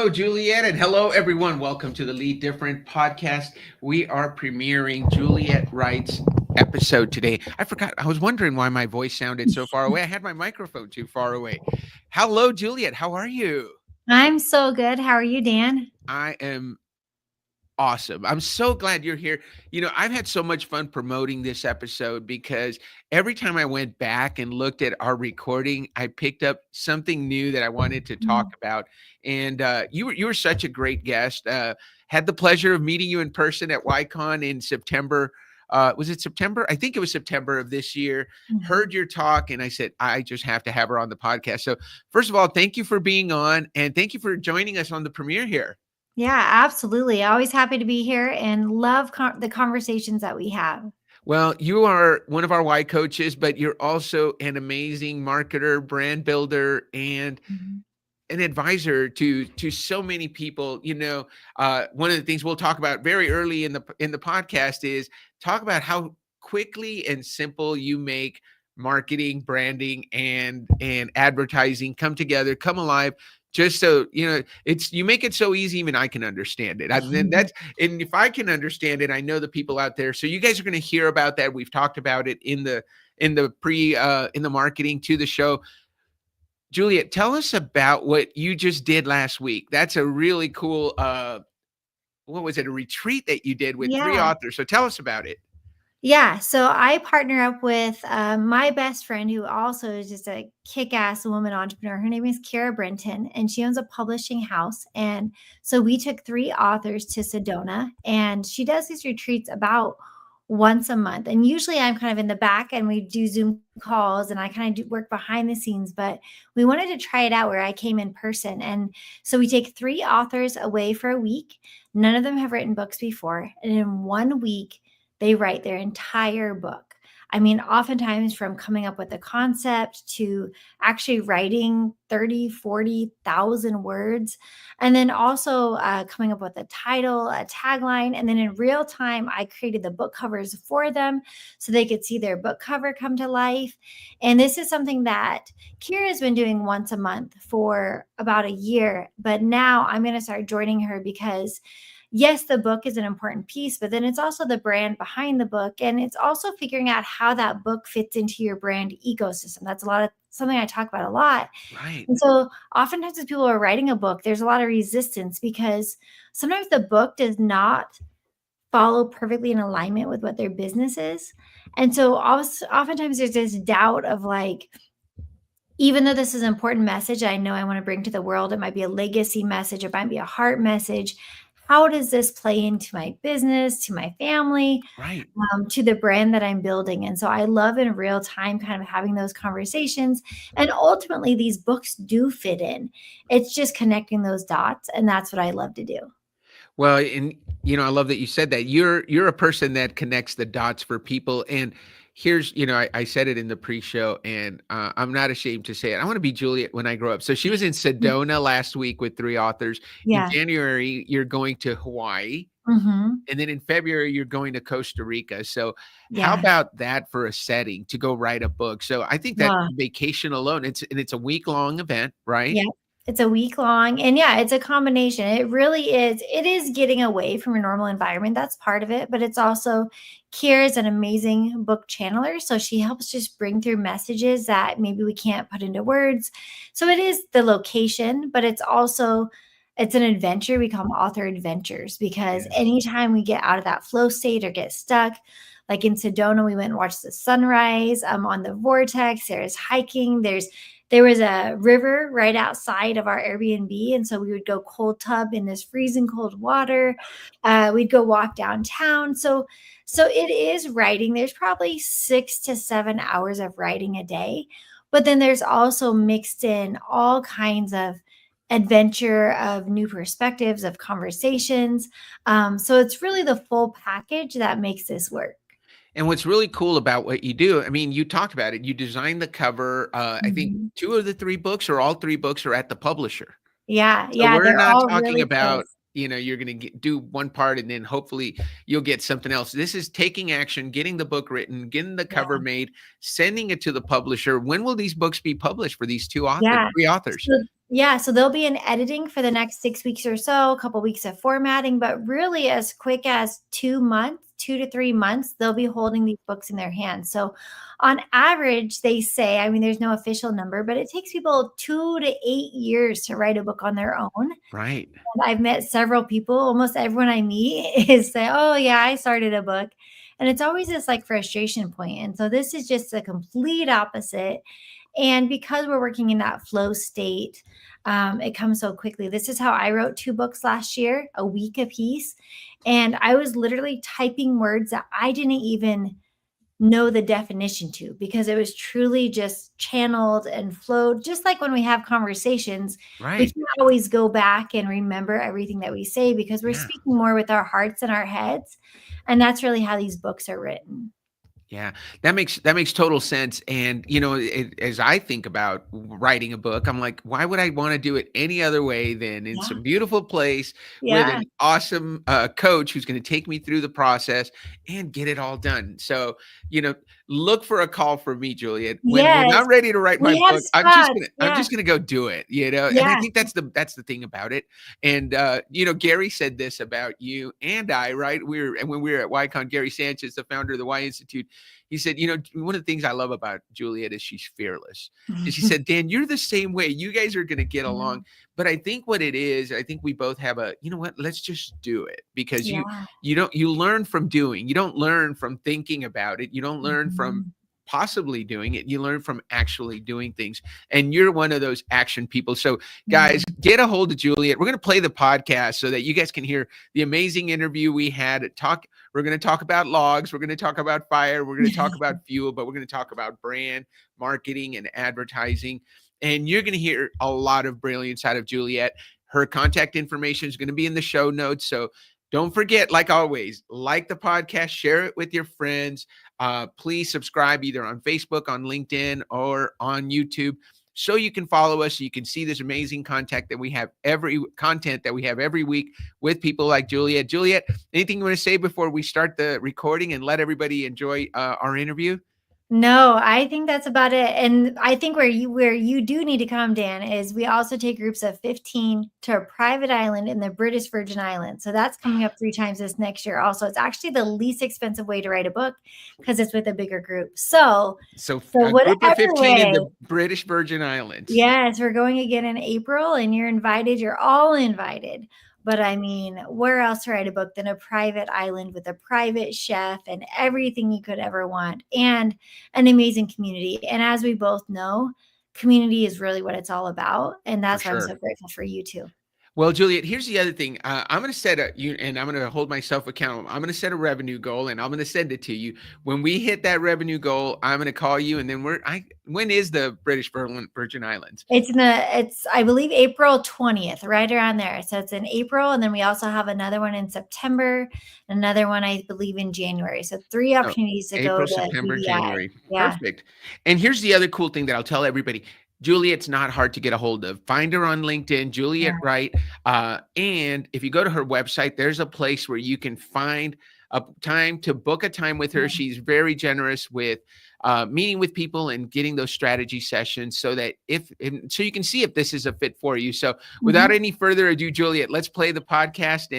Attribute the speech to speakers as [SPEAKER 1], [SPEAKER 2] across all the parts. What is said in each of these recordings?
[SPEAKER 1] Hello, Juliet, and hello, everyone. Welcome to the Lead Different podcast. We are premiering Juliet Wright's episode today. I forgot. I was wondering why my voice sounded so far away. I had my microphone too far away. Hello, Juliet. How are you?
[SPEAKER 2] I'm so good. How are you, Dan?
[SPEAKER 1] I am awesome. I'm so glad you're here. I've had so much fun promoting this episode because every time I went back and looked at our recording, I picked up something new that I wanted to talk
[SPEAKER 2] Mm.
[SPEAKER 1] about. And you were such a great guest. Had the pleasure of meeting you in person at YCon in September. Was it September? I think it was September of this year.
[SPEAKER 2] Mhm.
[SPEAKER 1] Heard your talk, and I said, I just have to have her on the podcast. So, first of all, thank you for being on, and thank you for joining us on the premiere here.
[SPEAKER 2] Yeah, absolutely. Always happy to be here and love the conversations that we have.
[SPEAKER 1] Well, you are one of our Y coaches, but you're also an amazing marketer, brand builder, and
[SPEAKER 2] Mhm.
[SPEAKER 1] an advisor to so many people. One of the things we'll talk about very early in the podcast is talk about how quickly and simple you make marketing, branding, and advertising come together, come alive. Just so it's you make it so easy, even I can understand it. And if I can understand it, I know the people out there. So you guys are going to hear about that. We've talked about it in the marketing to the show. Juliet, tell us about what you just did last week. That's a really cool what was it? A retreat that you did with three
[SPEAKER 2] Yeah.
[SPEAKER 1] authors. So tell us about it.
[SPEAKER 2] Yeah. So I partner up with my best friend, who also is just a kick ass woman entrepreneur. Her name is Kara Brenton, and she owns a publishing house. And so we took three authors to Sedona, and she does these retreats about once a month. And usually I'm kind of in the back and we do Zoom calls and I kind of do work behind the scenes, but we wanted to try it out where I came in person. And so we take three authors away for a week. None of them have written books before. And in 1 week, they write their entire book. I mean, oftentimes from coming up with a concept to actually writing 30, 40,000 words, and then also coming up with a title, a tagline. And then in real time, I created the book covers for them so they could see their book cover come to life. And this is something that Kira's been doing once a month for about a year. But now I'm going to start joining her because yes, the book is an important piece, but then it's also the brand behind the book. And it's also figuring out how that book fits into your brand ecosystem. That's something I talk about a lot.
[SPEAKER 1] Right.
[SPEAKER 2] And so oftentimes as people are writing a book, there's a lot of resistance because sometimes the book does not follow perfectly in alignment with what their business is. And so oftentimes there's this doubt of like, even though this is an important message I know I want to bring to the world, it might be a legacy message, it might be a heart message. How does this play into my business, to my family,
[SPEAKER 1] Right.
[SPEAKER 2] to the brand that I'm building? And so I love in real time kind of having those conversations. And ultimately, these books do fit in. It's just connecting those dots. And that's what I love to do.
[SPEAKER 1] Well, and I love that you said that. You're a person that connects the dots for people. And here's, I said it in the pre-show, and I'm not ashamed to say it. I want to be Juliet when I grow up. So she was in Sedona last week with three authors. In
[SPEAKER 2] Yeah.
[SPEAKER 1] January, you're going to Hawaii.
[SPEAKER 2] Hmm.
[SPEAKER 1] And then in February, you're going to Costa Rica. So how
[SPEAKER 2] Yeah.
[SPEAKER 1] about that for a setting to go write a book? So I think that
[SPEAKER 2] Wow.
[SPEAKER 1] vacation alone, it's a week-long event, right?
[SPEAKER 2] Yeah. It's a week long. And yeah, it's a combination. It really is. It is getting away from a normal environment. That's part of it. But it's also, Kiera is an amazing book channeler. So she helps just bring through messages that maybe we can't put into words. So it is the location, but it's an adventure. We call them author adventures because
[SPEAKER 1] Yes.
[SPEAKER 2] anytime we get out of that flow state or get stuck, like in Sedona, we went and watched the sunrise on the vortex. There's hiking. There was a river right outside of our Airbnb. And so we would go cold tub in this freezing cold water. We'd go walk downtown. So it is writing. There's probably 6 to 7 hours of writing a day. But then there's also mixed in all kinds of adventure, of new perspectives, of conversations. So it's really the full package that makes this work.
[SPEAKER 1] And what's really cool about what you do, I mean, you talked about it. You designed the cover. I think two of the three books or all three books are at the publisher.
[SPEAKER 2] Yeah,
[SPEAKER 1] So
[SPEAKER 2] yeah,
[SPEAKER 1] we're
[SPEAKER 2] they're
[SPEAKER 1] not
[SPEAKER 2] all
[SPEAKER 1] talking
[SPEAKER 2] really
[SPEAKER 1] about
[SPEAKER 2] close.
[SPEAKER 1] you're going to do one part and then hopefully you'll get something else. This is taking action, getting the book written, getting the cover made, sending it to the publisher. When will these books be published for these three authors?
[SPEAKER 2] So they'll be in editing for the next 6 weeks or so, a couple weeks of formatting, but really as quick as 2 to 3 months, they'll be holding these books in their hands. So on average, they say, I mean, there's no official number, but it takes people 2 to 8 years to write a book on their own.
[SPEAKER 1] Right.
[SPEAKER 2] And I've met several people, almost everyone I meet is say, oh yeah, I started a book. And it's always this like frustration point. And so this is just the complete opposite. And because we're working in that flow state, it comes so quickly. This is how I wrote 2 books last year, a week apiece. And I was literally typing words that I didn't even know the definition to, because it was truly just channeled and flowed. Just like when we have conversations, we can always go back and remember everything that we say because we're speaking more with our hearts and our heads. And that's really how these books are written.
[SPEAKER 1] Yeah, that makes total sense. And, as I think about writing a book, I'm like, why would I want to do it any other way than in some beautiful place with an awesome coach who's going to take me through the process and get it all done. So, look for a call from me, Juliet. When I'm ready to write my book, I'm just gonna go do it. And I think that's the thing about it. And Gary said this about you and I, right? When we were at YCon, Gary Sanchez, the founder of the Y Institute, he said, one of the things I love about Juliet is she's fearless. And she said, Dan, you're the same way. You guys are going to get along. But I think what it is, I think we both have let's just do it, because you learn from doing. You don't learn from thinking about it. You don't learn from possibly doing it. You learn from actually doing things. And you're one of those action people. So guys, get a hold of Juliet. We're going to play the podcast so that you guys can hear the amazing interview we had. We're going to talk about logs. We're going to talk about fire. We're going to talk about fuel, but we're going to talk about brand, marketing, and advertising. And you're going to hear a lot of brilliance out of Juliet. Her contact information is going to be in the show notes. So don't forget, like always, like the podcast, share it with your friends. Please subscribe either on Facebook, on LinkedIn, or on YouTube, so you can follow us. So you can see this amazing content that we have every week with people like Juliet. Juliet, anything you want to say before we start the recording and let everybody enjoy our interview?
[SPEAKER 2] No, I think that's about it. And I think where you do need to come, Dan, is we also take groups of 15 to a private island in the British Virgin Islands. So that's coming up 3 times this next year. Also, it's actually the least expensive way to write a book because it's with a bigger group. So
[SPEAKER 1] a group of 15 in the British Virgin Islands.
[SPEAKER 2] Yes, we're going again in April, and you're invited. You're all invited. But I mean, where else to write a book than a private island with a private chef and everything you could ever want, and an amazing community. And as we both know, community is really what it's all about. And that's why I'm so grateful for you too.
[SPEAKER 1] Well, Juliet, here's the other thing. I'm going to set and I'm going to hold myself accountable. I'm going to set a revenue goal, and I'm going to send it to you. When we hit that revenue goal, I'm going to call you, and then when is the British Virgin Islands?
[SPEAKER 2] It's I believe April 20th, right around there. So it's in April, and then we also have another one in September, another one I believe in January. So 3 opportunities to go to
[SPEAKER 1] September,
[SPEAKER 2] BVI.
[SPEAKER 1] January. Yeah. Perfect. And here's the other cool thing that I'll tell everybody. Juliet's not hard to get a hold of. Find her on LinkedIn, Juliet Wright. And if you go to her website, there's a place where you can find a time to book a time with her. She's very generous with meeting with people and getting those strategy sessions, so that so you can see if this is a fit for you. So without any further ado, Juliet, let's play the podcast,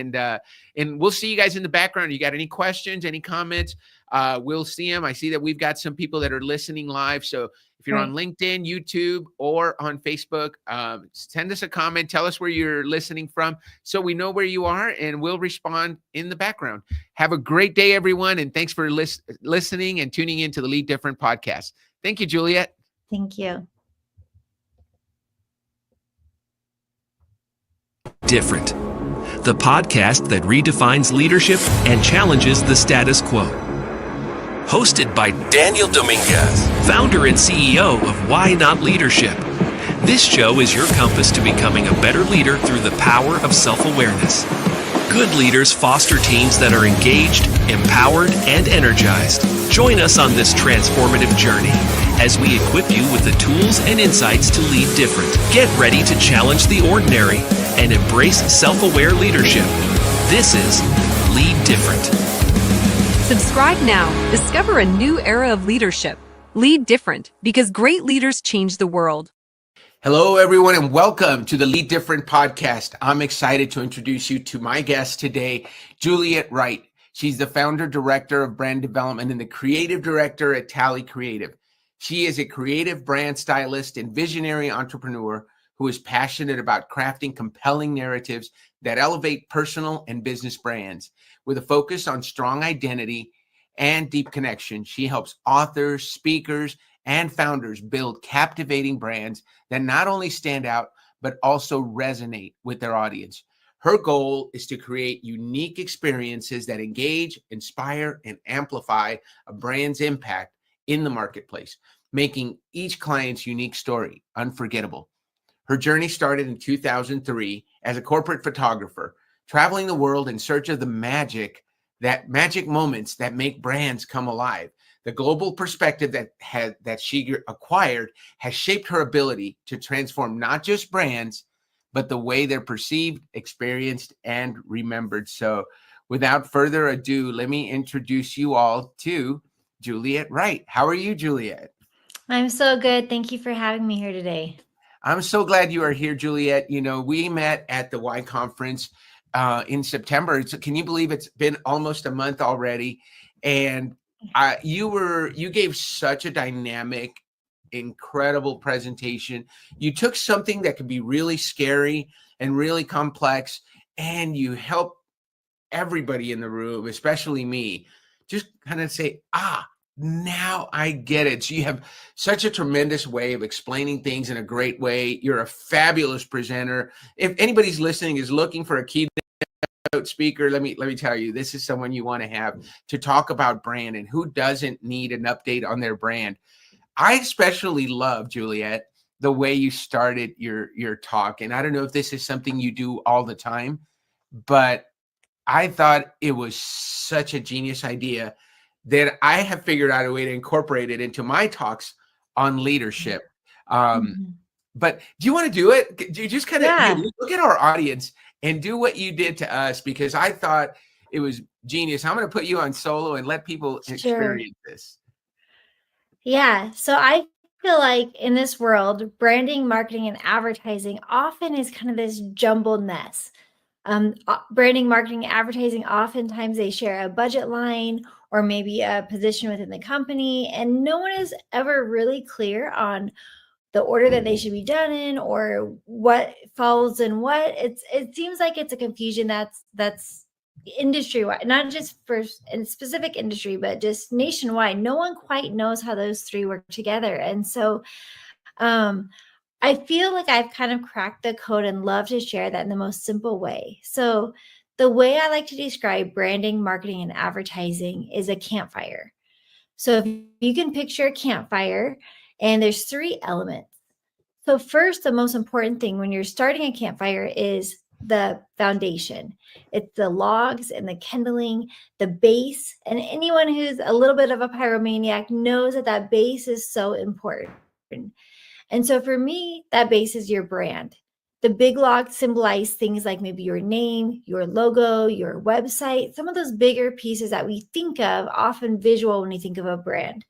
[SPEAKER 1] and we'll see you guys in the background. You got any questions, any comments? We'll see them. I see that we've got some people that are listening live. So if you're on LinkedIn, YouTube, or on Facebook, send us a comment. Tell us where you're listening from so we know where you are, and we'll respond in the background. Have a great day, everyone, and thanks for listening and tuning into the Lead Different podcast. Thank you, Juliet.
[SPEAKER 2] Thank you.
[SPEAKER 3] Different, the podcast that redefines leadership and challenges the status quo. Hosted by Daniel Dominguez, founder and CEO of Why Not Leadership. This show is your compass to becoming a better leader through the power of self-awareness. Good leaders foster teams that are engaged, empowered, and energized. Join us on this transformative journey as we equip you with the tools and insights to lead different. Get ready to challenge the ordinary and embrace self-aware leadership. This is Lead Different.
[SPEAKER 4] Subscribe now. Discover a new era of leadership. Lead different, because great leaders change the world.
[SPEAKER 1] Hello, everyone, and welcome to the Lead Different podcast. I'm excited to introduce you to my guest today, Juliet Wright. She's the founder, director of brand development and the creative director at Tally Creative. She is a creative brand stylist and visionary entrepreneur who is passionate about crafting compelling narratives that elevate personal and business brands. With a focus on strong identity and deep connection, she helps authors, speakers, and founders build captivating brands that not only stand out, but also resonate with their audience. Her goal is to create unique experiences that engage, inspire, and amplify a brand's impact in the marketplace, making each client's unique story unforgettable. Her journey started in 2003 as a corporate photographer, traveling the world in search of the magic moments that make brands come alive. The global perspective that she acquired has shaped her ability to transform not just brands, but the way they're perceived, experienced, and remembered. So without further ado, let me introduce you all to Juliet Wright. How are you, Juliet?
[SPEAKER 2] I'm so good. Thank you for having me here today.
[SPEAKER 1] I'm so glad you are here, Juliet. You know, we met at the Y conference in September. Can you believe it's been almost a month already? And you gave such a dynamic, incredible presentation. You took something that could be really scary and really complex, and you helped everybody in the room, especially me, just kind of say, now I get it. So you have such a tremendous way of explaining things in a great way. You're a fabulous presenter. If anybody's listening is looking for a keynote speaker, let me tell you, this is someone you want to have to talk about brand, and who doesn't need an update on their brand. I especially love, Juliet, the way you started your talk. And I don't know if this is something you do all the time, but I thought it was such a genius idea that I have figured out a way to incorporate it into my talks on leadership. But do you want to do it? Do you just kind of look at our audience and do what you did to us? Because I thought it was genius. I'm going to put you on solo and let people experience this.
[SPEAKER 2] Yeah. So I feel like in this world, branding, marketing, and advertising often is kind of this jumbled mess. Branding, marketing, advertising, oftentimes they share a budget line or maybe a position within the company, and no one is ever really clear on the order that they should be done in or what falls in what. It seems like it's a confusion that's industry-wide, not just for a specific industry, but just nationwide. No one quite knows how those three work together. And so I feel like I've kind of cracked the code and love to share that in the most simple way. So the way I like to describe branding, marketing, and advertising is a campfire. So if you can picture a campfire, and there's three elements. So first, the most important thing when you're starting a campfire is the foundation. It's the logs and the kindling, the base. And anyone who's a little bit of a pyromaniac knows that base is so important. And so for me, that base is your brand. The big logs symbolize things like maybe your name, your logo, your website, some of those bigger pieces that we think of, often visual when we think of a brand.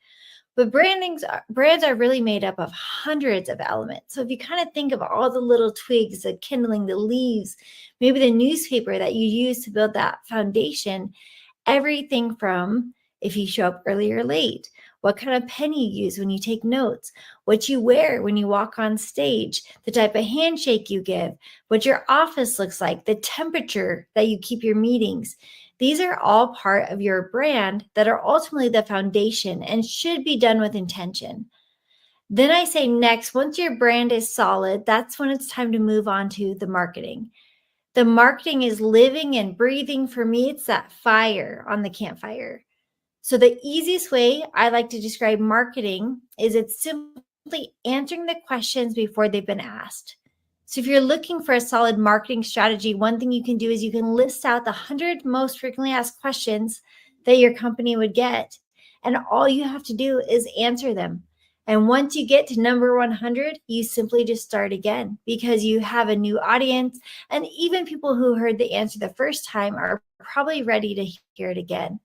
[SPEAKER 2] But brands are really made up of hundreds of elements. So if you kind of think of all the little twigs, the kindling, the leaves, maybe the newspaper that you use to build that foundation, everything from if you show up early or late, what kind of pen you use when you take notes, what you wear when you walk on stage, the type of handshake you give, what your office looks like, the temperature that you keep your meetings. These are all part of your brand that are ultimately the foundation and should be done with intention. Then I say next, once your brand is solid, that's when it's time to move on to the marketing. The marketing is living and breathing. For me, it's that fire on the campfire. So the easiest way I like to describe marketing is it's simply answering the questions before they've been asked. So if you're looking for a solid marketing strategy, one thing you can do is you can list out the 100 most frequently asked questions that your company would get and all you have to do is answer them. And once you get to number 100, you simply just start again because you have a new audience. And even people who heard the answer the first time are probably ready to hear it again.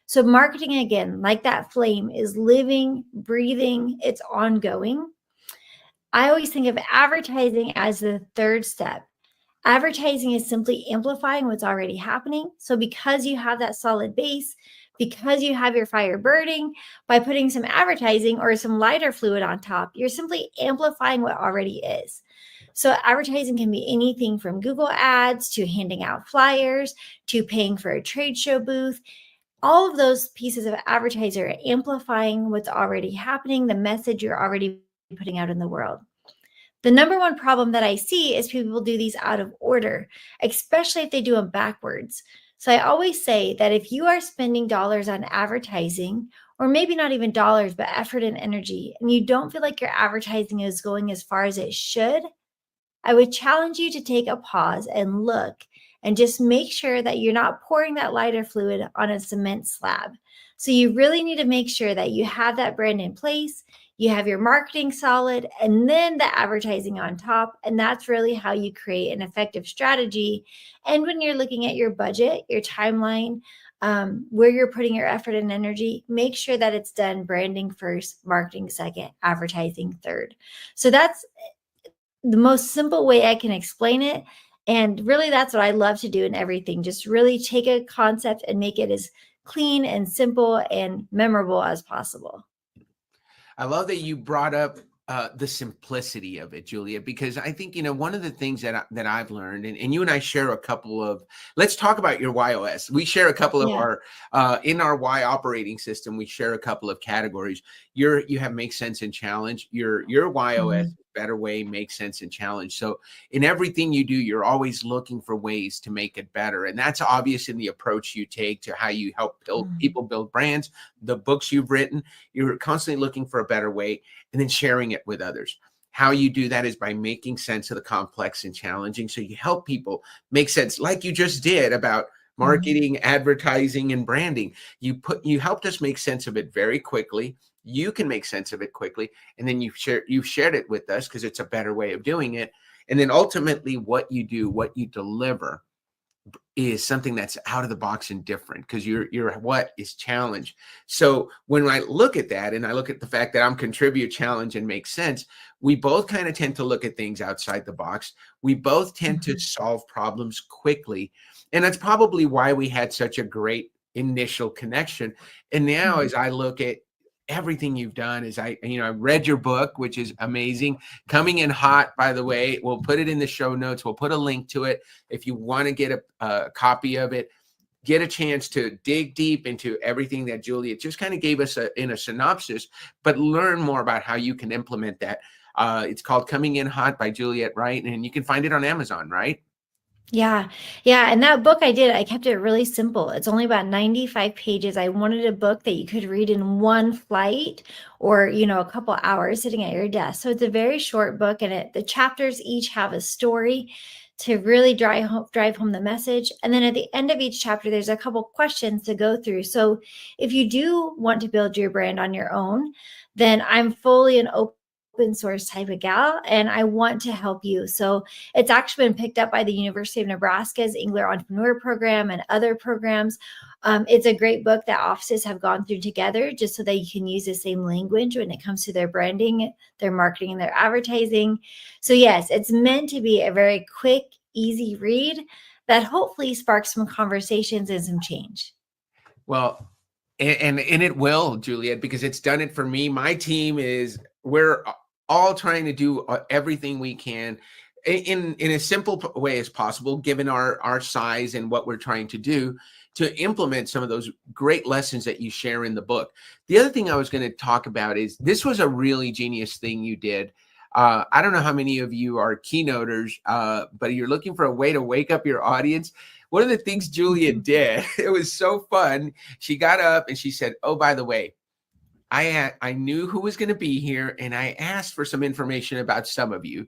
[SPEAKER 2] So marketing, again, like that flame, is living, breathing, it's ongoing. I always think of advertising as the third step. Advertising is simply amplifying what's already happening. So because you have that solid base, because you have your fire burning, by putting some advertising or some lighter fluid on top, you're simply amplifying what already is. So advertising can be anything from Google ads to handing out flyers to paying for a trade show booth. All of those pieces of advertising are amplifying what's already happening, the message you're already putting out in the world. The number one problem that I see is people do these out of order, especially if they do them backwards. So I always say that if you are spending dollars on advertising, or maybe not even dollars, but effort and energy, and you don't feel like your advertising is going as far as it should, I would challenge you to take a pause and look and just make sure that you're not pouring that lighter fluid on a cement slab. So you really need to make sure that you have that brand in place, you have your marketing solid, and then the advertising on top. And that's really how you create an effective strategy. And when you're looking at your budget, your timeline, where you're putting your effort and energy, make sure that it's done branding first, marketing second, advertising third. So that's the most simple way I can explain it. And really, that's what I love to do in everything. Just really take a concept and make it as clean and simple and memorable as possible.
[SPEAKER 1] I love that you brought up the simplicity of it, Juliet, because I think, one of the things that I've learned, and you and I share a couple of, let's talk about your YOS. We share a couple of our, in our Y operating system, we share a couple of categories. You have make sense and challenge. Your YOS, better way, make sense and challenge. So in everything you do, you're always looking for ways to make it better. And that's obvious in the approach you take to how you help people build brands, the books you've written. You're constantly looking for a better way and then sharing it with others. How you do that is by making sense of the complex and challenging. So you help people make sense, like you just did about marketing, advertising, and branding. You helped us make sense of it very quickly. You can make sense of it quickly. And then you've shared it with us because it's a better way of doing it. And then ultimately what you do, what you deliver is something that's out of the box and different because your what is challenge. So when I look at that and I look at the fact that I'm contribute, challenge, and make sense, we both kind of tend to look at things outside the box. We both tend to solve problems quickly. And that's probably why we had such a great initial connection. And now as I look at everything you've done, is I read your book, which is amazing. Coming in hot, by the way. We'll put it in the show notes. We'll put a link to it. If you want to get a copy of it, get a chance to dig deep into everything that Juliet just kind of gave us in a synopsis, but learn more about how you can implement that. It's called Coming in Hot by Juliet Wright, and you can find it on Amazon, right?
[SPEAKER 2] Yeah. And that book I kept it really simple. It's only about 95 pages. I wanted a book that you could read in one flight or, a couple hours sitting at your desk. So it's a very short book, and the chapters each have a story to really drive home the message. And then at the end of each chapter, there's a couple questions to go through. So if you do want to build your brand on your own, then I'm fully an open source type of gal, and I want to help you. So it's actually been picked up by the University of Nebraska's Engler Entrepreneur Program and other programs. It's a great book that offices have gone through together just so that you can use the same language when it comes to their branding, their marketing, and their advertising. So yes, it's meant to be a very quick, easy read that hopefully sparks some conversations and some change.
[SPEAKER 1] Well, and it will, Juliet, because it's done it for me. My team we're all trying to do everything we can in as simple way as possible, given our size and what we're trying to do, to implement some of those great lessons that you share in the book. The other thing I was going to talk about is this was a really genius thing you did. I don't know how many of you are keynoters, but you're looking for a way to wake up your audience. One of the things Juliet did, it was so fun. She got up and she said, oh, by the way, I knew who was going to be here, and I asked for some information about some of you.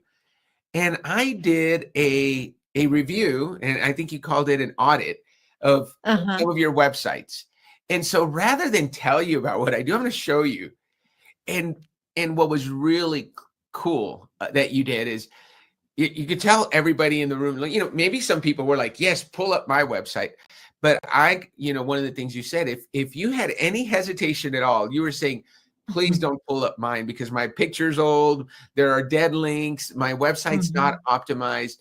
[SPEAKER 1] And I did a review, and I think you called it an audit of some of your websites. And so rather than tell you about what I do, I'm going to show you. And what was really cool that you did is you could tell everybody in the room, like, maybe some people were like, yes, pull up my website. But one of the things you said, if you had any hesitation at all, you were saying, please don't pull up mine because my picture's old. There are dead links. My website's not optimized.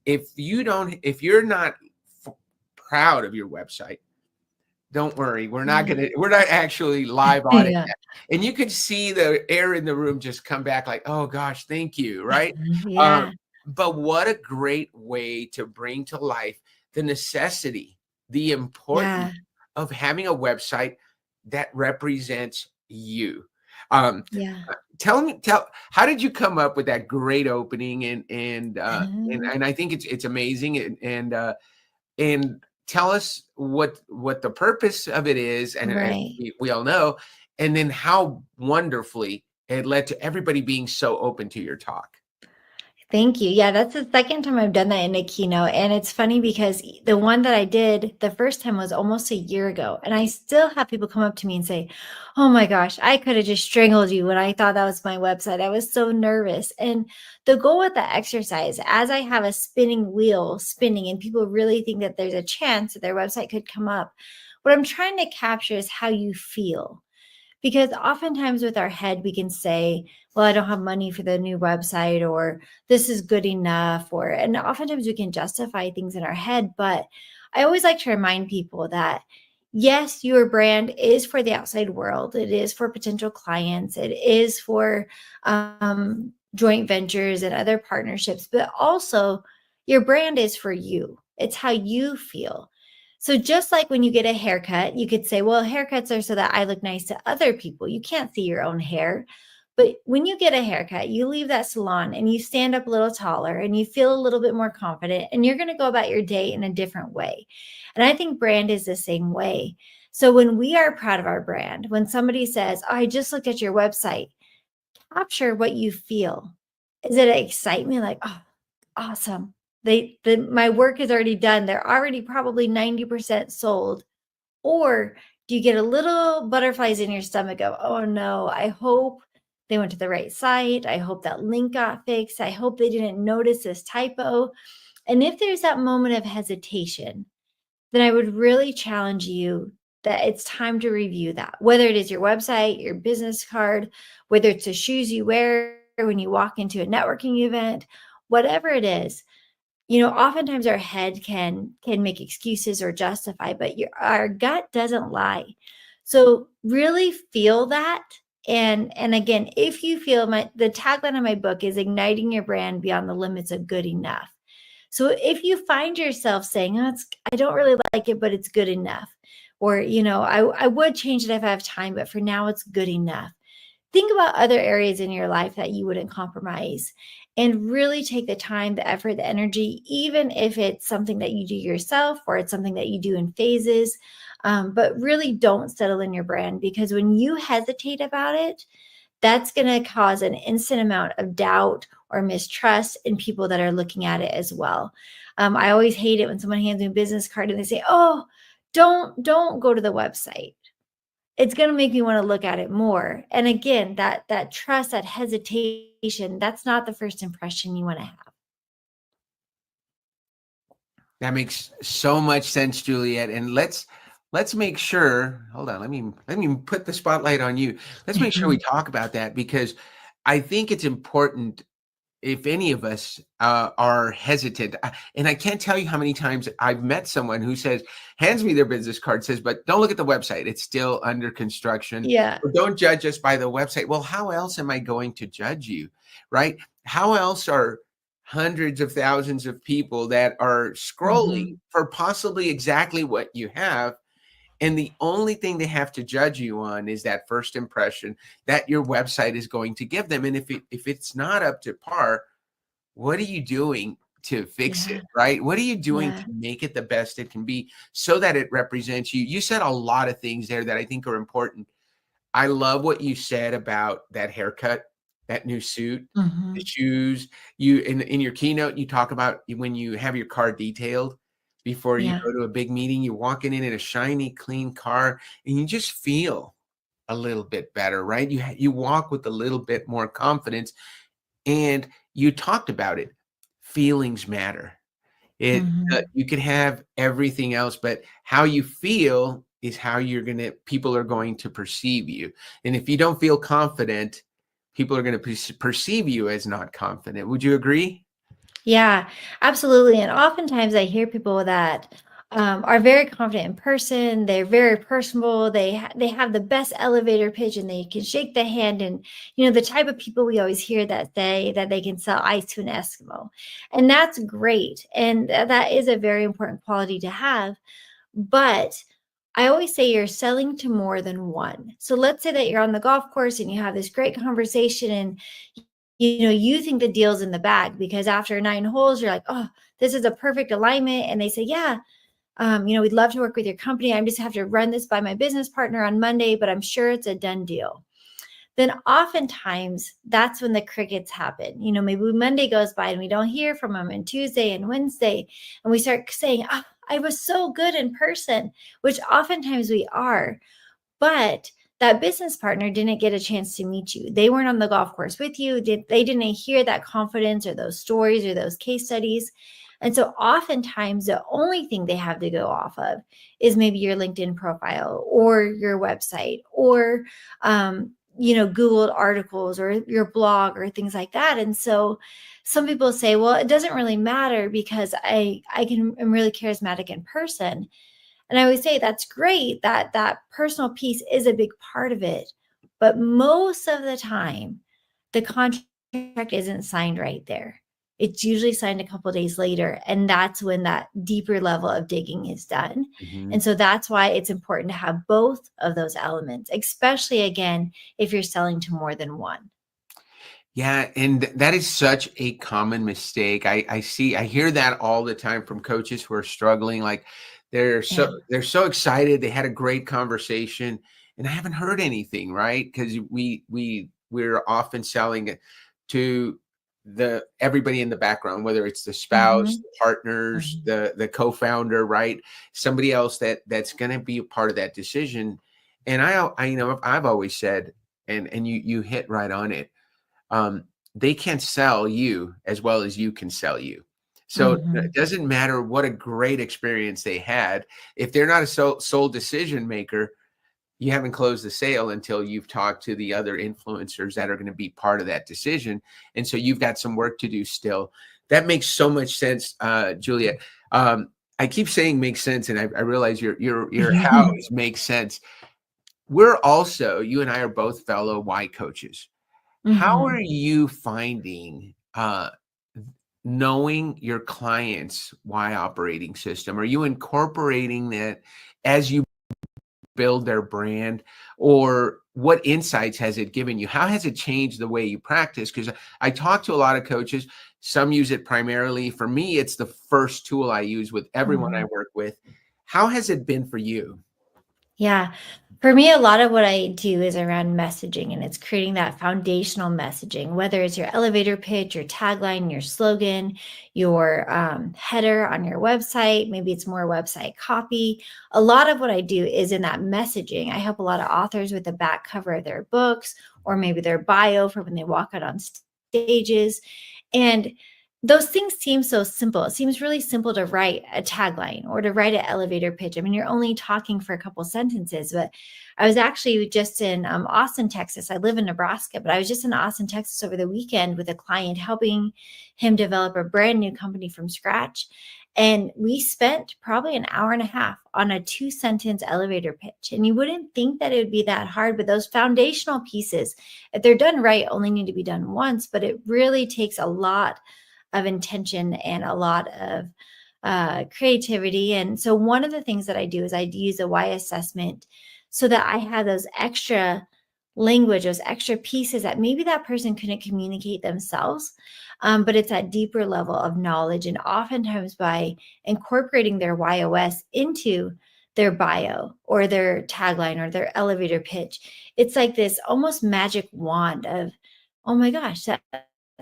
[SPEAKER 1] If you're not proud of your website, don't worry. We're not actually live on it
[SPEAKER 2] Yeah.
[SPEAKER 1] yet. And you could see the air in the room just come back like, oh gosh, thank you. Right.
[SPEAKER 2] Yeah.
[SPEAKER 1] But what a great way to bring to life the necessity, the importance
[SPEAKER 2] Yeah.
[SPEAKER 1] of having a website that represents you. Um,
[SPEAKER 2] Yeah.
[SPEAKER 1] how did you come up with that great opening? And I think it's amazing. And tell us what the purpose of it is, and
[SPEAKER 2] Right.
[SPEAKER 1] we all know, and then how wonderfully it led to everybody being so open to your talk.
[SPEAKER 2] Thank you. Yeah, that's the second time I've done that in a keynote. And it's funny because the one that I did the first time was almost a year ago. And I still have people come up to me and say, oh my gosh, I could have just strangled you when I thought that was my website. I was so nervous. And the goal with the exercise, as I have a spinning wheel spinning and people really think that there's a chance that their website could come up, what I'm trying to capture is how you feel. Because oftentimes with our head, we can say, well, I don't have money for the new website, or this is good enough, and oftentimes we can justify things in our head. But I always like to remind people that yes, your brand is for the outside world. It is for potential clients. It is for joint ventures and other partnerships, but also your brand is for you. It's how you feel. So just like when you get a haircut, you could say, well, haircuts are so that I look nice to other people. You can't see your own hair. But when you get a haircut, you leave that salon and you stand up a little taller and you feel a little bit more confident and you're going to go about your day in a different way. And I think brand is the same way. So when we are proud of our brand, when somebody says, oh, I just looked at your website, capture what you feel. Is it excitement? Like, oh, awesome. My work is already done. They're already probably 90% sold. Or do you get a little butterflies in your stomach of, oh no, I hope they went to the right site. I hope that link got fixed. I hope they didn't notice this typo. And if there's that moment of hesitation, then I would really challenge you that it's time to review that, whether it is your website, your business card, whether it's the shoes you wear when you walk into a networking event, whatever it is. Oftentimes our head can make excuses or justify, but our gut doesn't lie. So really feel that. And again, if you feel the tagline of my book is igniting your brand beyond the limits of good enough. So if you find yourself saying, oh, I don't really like it, but it's good enough. Or, I would change it if I have time, but for now it's good enough. Think about other areas in your life that you wouldn't compromise and really take the time, the effort, the energy, even if it's something that you do yourself or it's something that you do in phases. But really don't settle in your brand, because when you hesitate about it, that's going to cause an instant amount of doubt or mistrust in people that are looking at it as well. I always hate it when someone hands me a business card and they say, oh, don't go to the website. It's going to make me want to look at it more. And again, that trust, that hesitation, that's not the first impression you want to have.
[SPEAKER 1] That makes so much sense, Juliet. And let's make sure, hold on, let me put the spotlight on you. Let's make sure we talk about that, because I think it's important. If any of us are hesitant, and I can't tell you how many times I've met someone who hands me their business card, says, but don't look at the website. It's still under construction.
[SPEAKER 2] Yeah.
[SPEAKER 1] Or don't judge us by the website. Well, how else am I going to judge you, right? How else are hundreds of thousands of people that are scrolling for possibly exactly what you have? And the only thing they have to judge you on is that first impression that your website is going to give them. And if it's not up to par, what are you doing to fix it, right? What are you doing to make it the best it can be so that it represents you? You said a lot of things there that I think are important. I love what you said about that haircut, that new suit, the shoes. You in your keynote, you talk about when you have your car detailed, before you
[SPEAKER 2] Yeah.
[SPEAKER 1] go to a big meeting. You're walking in a shiny, clean car, and you just feel a little bit better, right? You walk with a little bit more confidence, and you talked about it. Feelings matter.
[SPEAKER 2] Mhm.
[SPEAKER 1] You can have everything else, but how you feel is how people are going to perceive you. And if you don't feel confident, people are going to perceive you as not confident. Would you agree?
[SPEAKER 2] Yeah, absolutely. And oftentimes I hear people that are very confident in person. They're very personable. They have the best elevator pitch, and they can shake the hand. And the type of people we always hear that say that they can sell ice to an Eskimo, and that's great. And that is a very important quality to have. But I always say you're selling to more than one. So let's say that you're on the golf course and you have this great conversation, and you think the deal's in the bag because after 9 holes, you're like, oh, this is a perfect alignment. And they say, yeah, we'd love to work with your company. I just have to run this by my business partner on Monday, but I'm sure it's a done deal. Then oftentimes that's when the crickets happen. Maybe Monday goes by and we don't hear from them, and Tuesday and Wednesday, and we start saying, oh, I was so good in person, which oftentimes we are. But that business partner didn't get a chance to meet you. They weren't on the golf course with you. They didn't hear that confidence or those stories or those case studies. And so oftentimes the only thing they have to go off of is maybe your LinkedIn profile or your website or, Googled articles or your blog or things like that. And so some people say, well, it doesn't really matter because I'm really charismatic in person. And I always say that's great, that personal piece is a big part of it. But most of the time, the contract isn't signed right there. It's usually signed a couple of days later. And that's when that deeper level of digging is done.
[SPEAKER 1] Mhm.
[SPEAKER 2] And so that's why it's important to have both of those elements, especially again, if you're selling to more than one.
[SPEAKER 1] Yeah, and that is such a common mistake. I hear that all the time from coaches who are struggling. Like
[SPEAKER 2] Yeah.
[SPEAKER 1] they're so excited, they had a great conversation, and I haven't heard anything, right? Because we're often selling it to everybody in the background, whether it's the spouse,
[SPEAKER 2] Mhm.
[SPEAKER 1] the partners,
[SPEAKER 2] Mhm.
[SPEAKER 1] the co-founder, right? Somebody else that's going to be a part of that decision. And I've always said, and you hit right on it, they can't sell you as well as you can sell you. So it
[SPEAKER 2] Mhm.
[SPEAKER 1] doesn't matter what a great experience they had. If they're not a sole decision maker, you haven't closed the sale until you've talked to the other influencers that are going to be part of that decision. And so you've got some work to do still. That makes so much sense, Juliet. I keep saying makes sense, and I realize your hows makes sense. You and I are both fellow Y coaches. How are
[SPEAKER 2] Mhm.
[SPEAKER 1] you finding, knowing your client's Y operating system? Are you incorporating that as you build their brand, or what insights has it given you? How has it changed the way you practice? Because I talk to a lot of coaches. Some use it primarily. For me, it's the first tool I use with everyone I
[SPEAKER 2] Mhm.
[SPEAKER 1] work with. How has it been for you?
[SPEAKER 2] Yeah. For me, a lot of what I do is around messaging, and it's creating that foundational messaging, whether it's your elevator pitch, your tagline, your slogan, your header on your website. Maybe it's more website copy. A lot of what I do is in that messaging. I help a lot of authors with the back cover of their books or maybe their bio for when they walk out on stages. And those things seem so simple. It seems really simple to write a tagline or to write an elevator pitch. I mean, you're only talking for a couple sentences, but I was actually just in Austin, Texas. I live in Nebraska, but I was just in Austin, Texas over the weekend with a client, helping him develop a brand new company from scratch. And we spent probably an hour and a half on a 2-sentence elevator pitch. And you wouldn't think that it would be that hard, but those foundational pieces, if they're done right, only need to be done once, but it really takes a lot of intention and a lot of creativity. And so one of the things that I do is I use a Y assessment so that I have those extra language, those extra pieces that maybe that person couldn't communicate themselves. But it's that deeper level of knowledge. And oftentimes by incorporating their YOS into their bio or their tagline or their elevator pitch, it's like this almost magic wand of, oh my gosh,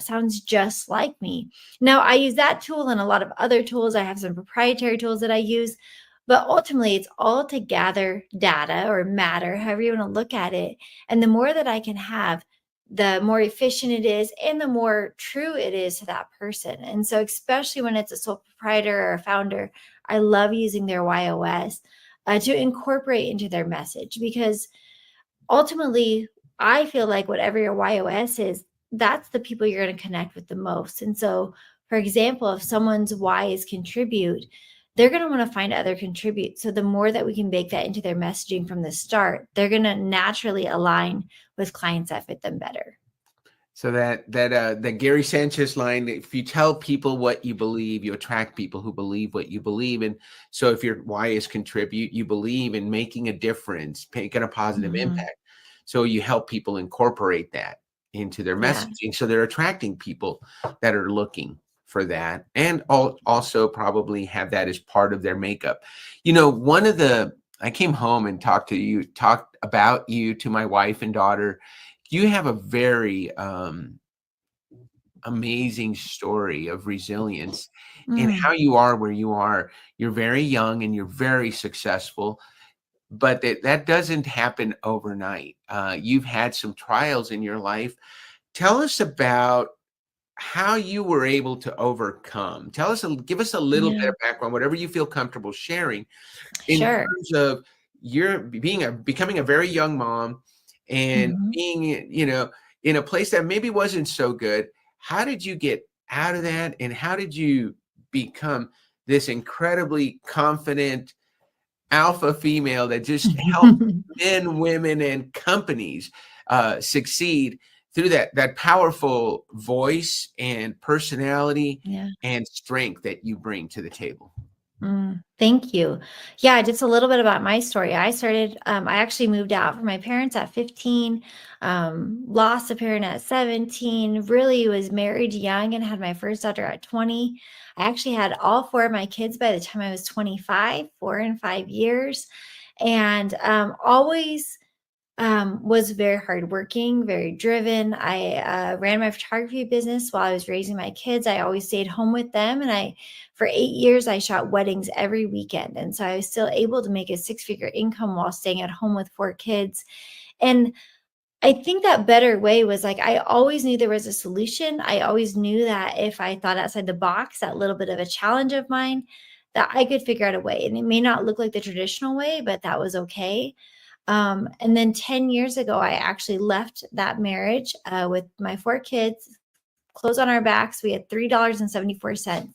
[SPEAKER 2] sounds just like me. Now, I use that tool and a lot of other tools. I have some proprietary tools that I use, but ultimately it's all to gather data or matter, however you want to look at it. And the more that I can have, the more efficient it is and the more true it is to that person. And so, especially when it's a sole proprietor or a founder, I love using their YOS to incorporate into their message, because ultimately, I feel like whatever your YOS is, that's the people you're going to connect with the most. And so, for example, if someone's Y is contribute, they're going to want to find other contribute. So the more that we can bake that into their messaging from the start, they're going to naturally align with clients that fit them better.
[SPEAKER 1] So that Gary Sanchez line, if you tell people what you believe, you attract people who believe what you believe. And so if your why is contribute, you believe in making a difference, making a positive impact. So you help people incorporate that into their messaging. So they're attracting people that are looking for that, and also probably have that as part of their makeup. I came home and talked about you to my wife and daughter. You have a very amazing story of resilience and how you are where you are. You're very young and you're very successful, but that doesn't happen overnight. You've had some trials in your life. Tell us about how you were able to overcome. Give us a little bit of background, whatever you feel comfortable sharing, in terms of you're becoming a very young mom and being, in a place that maybe wasn't so good. How did you get out of that? And how did you become this incredibly confident alpha female that just helps men, women, and companies succeed through that powerful voice and personality and strength that you bring to the table?
[SPEAKER 2] Thank you. Yeah, just a little bit about my story. I actually moved out from my parents at 15, lost a parent at 17, really was married young and had my first daughter at 20. I actually had all 4 of my kids by the time I was 25, 4 and 5 years. And always was very hardworking, very driven. I ran my photography business while I was raising my kids. I always stayed home with them. And for 8 years, I shot weddings every weekend. And so I was still able to make a 6-figure income while staying at home with 4 kids. And I think that better way was like, I always knew there was a solution. I always knew that if I thought outside the box, that little bit of a challenge of mine, that I could figure out a way. And it may not look like the traditional way, but that was okay. And then 10 years ago, I actually left that marriage with my 4 kids, clothes on our backs. We had $3.74.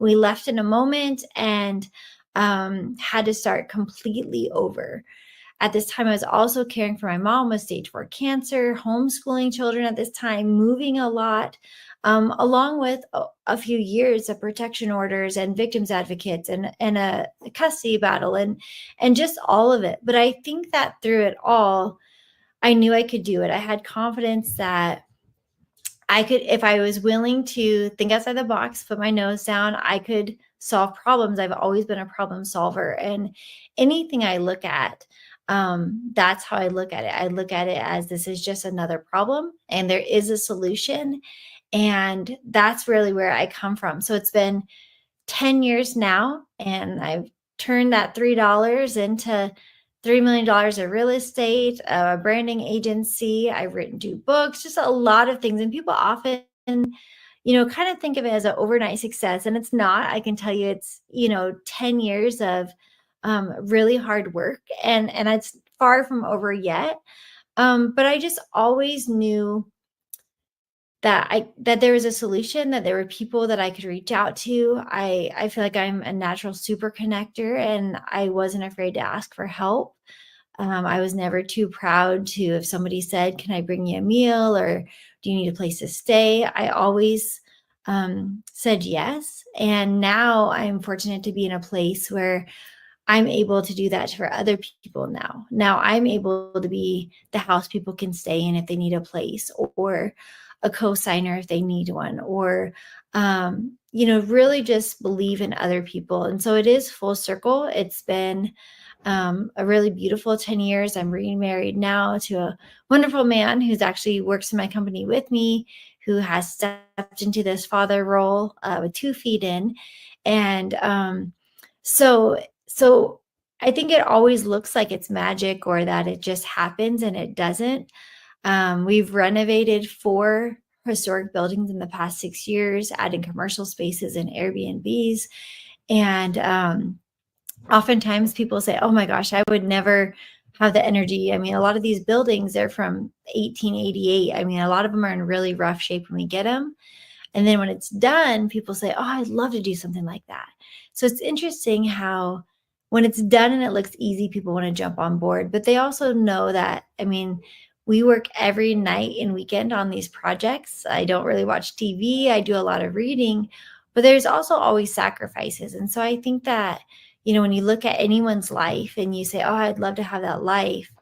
[SPEAKER 2] We left in a moment and had to start completely over. At this time, I was also caring for my mom with stage 4 cancer, homeschooling children at this time, moving a lot, along with a few years of protection orders and victims advocates and a custody battle and just all of it. But I think that through it all, I knew I could do it. I had confidence that I could, if I was willing to think outside the box, put my nose down, I could solve problems. I've always been a problem solver, and anything I look at, that's how I look at it. I look at it as this is just another problem and there is a solution. And that's really where I come from. So it's been 10 years now, and I've turned that $3 into $3 million of real estate, a branding agency. I've written 2 books, just a lot of things. And people often, kind of think of it as an overnight success. And it's not. I can tell you it's, 10 years of really hard work, and it's far from over yet. But I just always knew that there was a solution, that there were people that I could reach out to. I feel like I'm a natural super connector, and I wasn't afraid to ask for help. I was never too proud to, if somebody said, can I bring you a meal, or do you need a place to stay? I always said yes. And now I'm fortunate to be in a place where I'm able to do that for other people now. Now I'm able to be the house people can stay in if they need a place, or a co-signer if they need one, or, really just believe in other people. And so it is full circle. It's been a really beautiful 10 years. I'm remarried now to a wonderful man who's actually works in my company with me, who has stepped into this father role with 2 feet in. And so I think it always looks like it's magic or that it just happens, and it doesn't. We've renovated 4 historic buildings in the past 6 years, adding commercial spaces and Airbnbs. And oftentimes people say, oh my gosh, I would never have the energy. I mean, a lot of these buildings, they're from 1888. I mean, a lot of them are in really rough shape when we get them. And then when it's done, people say, oh, I'd love to do something like that. So it's interesting how when it's done and it looks easy, people want to jump on board. But they also know that, I mean, we work every night and weekend on these projects. I don't really watch TV. I do a lot of reading, but there's also always sacrifices. And so I think that, when you look at anyone's life and you say, oh, I'd love to have that life,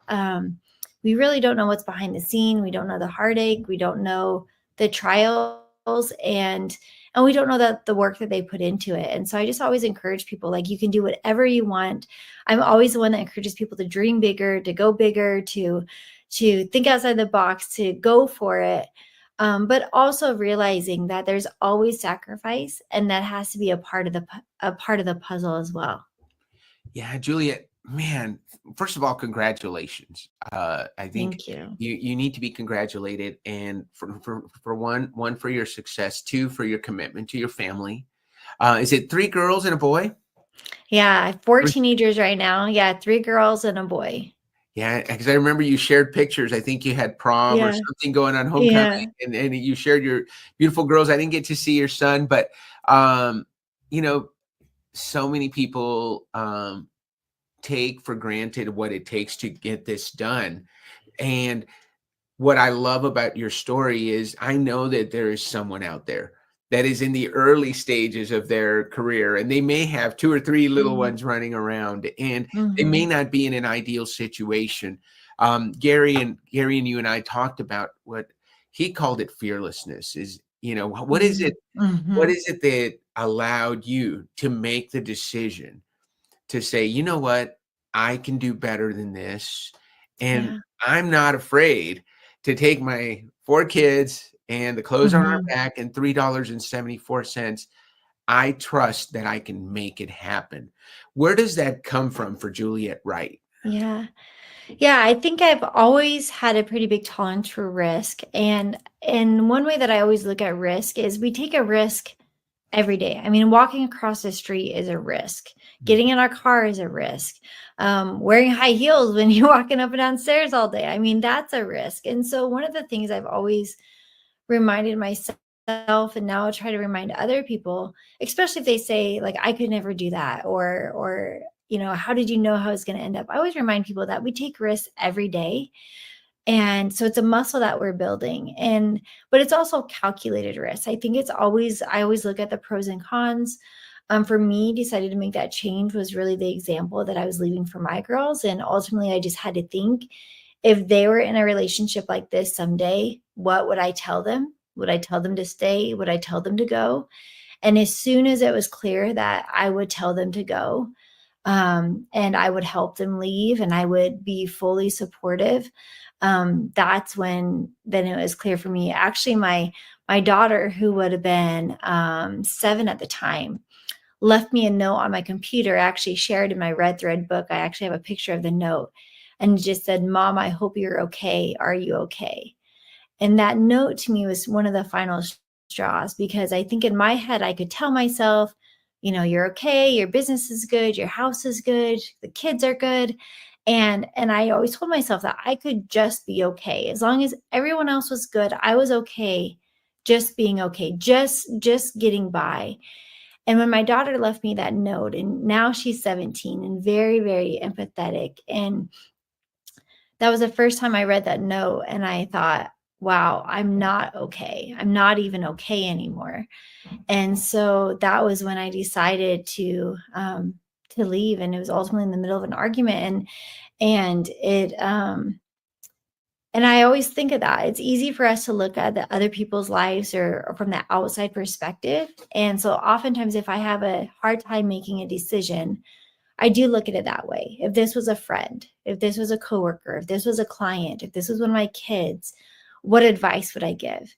[SPEAKER 2] we really don't know what's behind the scene. We don't know the heartache. We don't know the trials, and we don't know the work that they put into it. And so I just always encourage people, like, you can do whatever you want. I'm always the one that encourages people to dream bigger, to go bigger, to think outside the box, to go for it. But also realizing that there's always sacrifice, and that has to be a part of the puzzle as well.
[SPEAKER 1] Yeah, Juliet, man, first of all, congratulations. I think
[SPEAKER 2] Thank you.
[SPEAKER 1] you need to be congratulated, and for one for your success, 2 for your commitment to your family. Is it 3 girls and a boy?
[SPEAKER 2] Yeah, I have 4 teenagers right now. Yeah, 3 girls and a boy.
[SPEAKER 1] Yeah, because I remember you shared pictures. I think you had prom or
[SPEAKER 2] Yeah.
[SPEAKER 1] something going on, homecoming, and you shared your beautiful girls. I didn't get to see your son, but so many people take for granted what it takes to get this done. And what I love about your story is I know that there is someone out there that is in the early stages of their career, and they may have 2 or 3 little ones running around, and they may not be in an ideal situation. Gary and you and I talked about what he called it, fearlessness. Is what is it? What is it that allowed you to make the decision to say, you know what, I can do better than this, and I'm not afraid to take my 4 kids and the clothes on our back and $3.74. I trust that I can make it happen. Where does that come from for Juliet Wright?
[SPEAKER 2] Yeah. I think I've always had a pretty big tolerance for risk. And one way that I always look at risk is we take a risk every day. I mean, walking across the street is a risk. Getting in our car is a risk. Wearing high heels when you're walking up and down stairs all day, I mean, that's a risk. And so one of the things I've always reminded myself, and now I try to remind other people, especially if they say, like, I could never do that, or how did you know how it's going to end up? I always remind people that we take risks every day. And so it's a muscle that we're building, but it's also calculated risk. I think I always look at the pros and cons. For me, decided to make that change was really the example that I was leaving for my girls. And ultimately I just had to think, if they were in a relationship like this someday, what would I tell them? Would I tell them to stay? Would I tell them to go? And as soon as it was clear that I would tell them to go, and I would help them leave, and I would be fully supportive, that's when then it was clear for me. Actually, my daughter, who would have been 7 at the time, left me a note on my computer. I actually shared in my Red Thread book. I actually have a picture of the note, and it just said, "Mom, I hope you're okay. Are you okay?" And that note to me was one of the final straws, because I think in my head, I could tell myself, you're okay, your business is good, your house is good, the kids are good. And I always told myself that I could just be okay. As long as everyone else was good, I was okay, just being okay, just getting by. And when my daughter left me that note, and now she's 17 and very, very empathetic. And that was the first time I read that note, and I thought, wow, I'm not okay. I'm not even okay anymore. And so that was when I decided to leave. And it was ultimately in the middle of an argument. And I always think of that. It's easy for us to look at the other people's lives or from the outside perspective. And so oftentimes if I have a hard time making a decision, I do look at it that way. If this was a friend, if this was a coworker, if this was a client, if this was one of my kids, what advice would I give?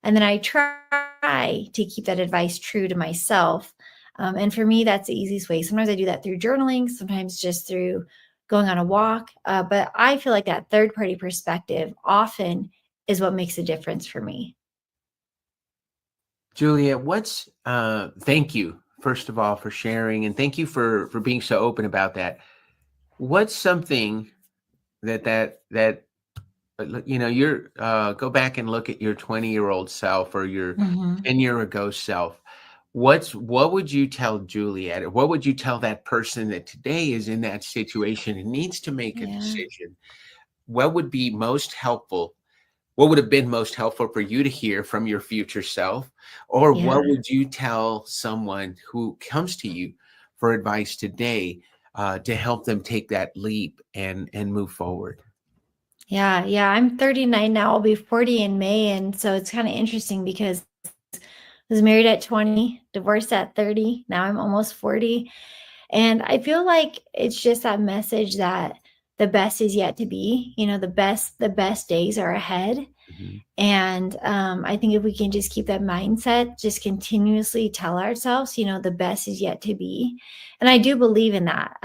[SPEAKER 2] And then I try to keep that advice true to myself. And for me, that's the easiest way. Sometimes I do that through journaling, sometimes just through going on a walk. But I feel like that third party perspective often is what makes a difference for me.
[SPEAKER 1] Juliet, thank you, first of all, for sharing, and thank you for being so open about that. What's something that you're go back and look at your 20-year-old self or your
[SPEAKER 2] Mhm.
[SPEAKER 1] 10-year ago self. What would you tell Juliet, or what would you tell that person that today is in that situation and needs to make a
[SPEAKER 2] Yeah.
[SPEAKER 1] decision? What would be most helpful? What would have been most helpful for you to hear from your future self? Or
[SPEAKER 2] Yeah.
[SPEAKER 1] what would you tell someone who comes to you for advice today, to help them take that leap and move forward?
[SPEAKER 2] Yeah. Yeah. I'm 39 now. I'll be 40 in May. And so it's kind of interesting because I was married at 20, divorced at 30. Now I'm almost 40. And I feel like it's just that message that the best is yet to be. The best days are ahead.
[SPEAKER 1] Mhm.
[SPEAKER 2] And I think if we can just keep that mindset, just continuously tell ourselves, the best is yet to be. And I do believe in that.